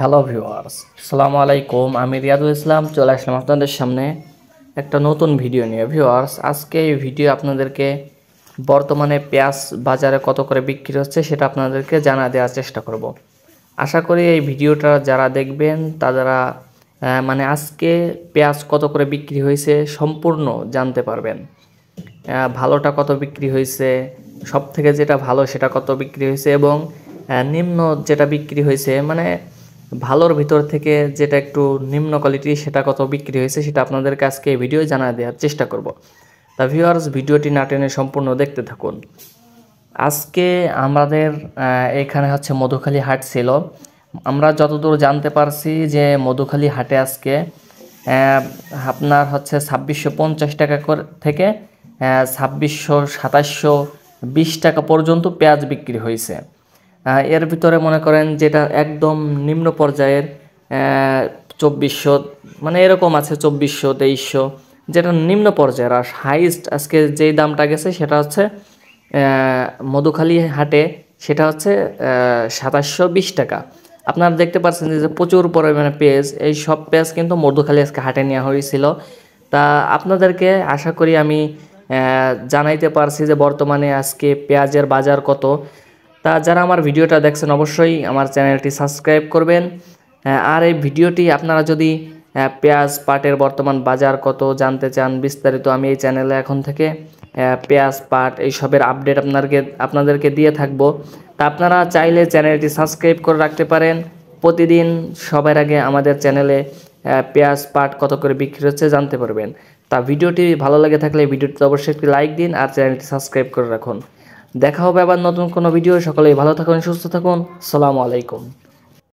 Hello viewers, আসসালামু আলাইকুম। আমি রিয়াদুল ইসলাম চলে আসলাম আপনাদের সামনে একটা নতুন ভিডিও নিয়ে। ভিউয়ার্স, আজকে এই ভিডিও আপনাদেরকে বর্তমানে পেঁয়াজ বাজারে কত করে বিক্রি হচ্ছে সেটা আপনাদেরকে জানা দেওয়ার চেষ্টা করব। আশা করি এই ভিডিওটা যারা দেখবেন তারা আজকে পেঁয়াজ কত করে বিক্রি হয়েছে সম্পূর্ণ জানতে পারবেন। ভালোটা কত বিক্রি হয়েছে, সব থেকে যেটা ভালো সেটা কত বিক্রি হয়েছে, এবং নিম্ন যেটা বিক্রি হয়েছে ভালোর ভিতর থেকে যেটা একটু নিম্ন কোয়ালিটি সেটা কত বিক্রি হয়েছে সেটা আপনাদেরকে আজকে এই ভিডিও জানা দেওয়ার চেষ্টা করব। তা ভিউয়ার্স, ভিডিওটি না টেনে সম্পূর্ণ দেখতে থাকুন। আজকে আমাদের এখানে হচ্ছে মধুখালী হাট ছিল। আমরা যতদূর জানতে পারছি যে মধুখালী হাটে আজকে আপনার হচ্ছে 2650 টাকা থেকে 2720 টাকা পর্যন্ত পেঁয়াজ বিক্রি হয়েছে। এর ভিতরে মনে করেন যেটা একদম নিম্ন পর্যায়ের 2400 এরকম আছে, 2400 2300 যেটা নিম্ন পর্যায়ের। আর হাইস্ট আজকে যেই দামটা গেছে সেটা হচ্ছে মধুখালী হাটে, সেটা হচ্ছে 2720 টাকা। আপনারা দেখতে পাচ্ছেন যে প্রচুর পরিমাণে পেঁয়াজ, এই সব পেঁয়াজ কিন্তু মধুখালী আজকে হাটে নেওয়া হয়েছিল। তা আপনাদেরকে আশা করি আমি জানাইতে পারছি যে বর্তমানে আজকে পেঁয়াজের বাজার কত। তা যারা আমার ভিডিওটা দেখছেন অবশ্যই আমার চ্যানেলটি সাবস্ক্রাইব করবেন। আর এই ভিডিওটি আপনারা যদি পেঁয়াজ পাটের বর্তমান বাজার কত জানতে চান বিস্তারিত, আমি এই চ্যানেলে এখন থেকে পেঁয়াজ পাট এইসবের আপডেট আপনাদেরকে দিয়ে থাকব। তা আপনারা চাইলে চ্যানেলটি সাবস্ক্রাইব করে রাখতে পারেন। প্রতিদিন সবার আগে আমাদের চ্যানেলে পেঁয়াজ পাট কত করে বিক্রি হচ্ছে জানতে পারবেন। তা ভিডিওটি ভালো লাগে থাকলে ভিডিওটিতে অবশ্যই একটি লাইক দিন আর চ্যানেলটি সাবস্ক্রাইব করে রাখুন। দেখা হবে আবার নতুন কোনো ভিডিও। সকলেই ভালো থাকুন, সুস্থ থাকুন। আসসালামু আলাইকুম।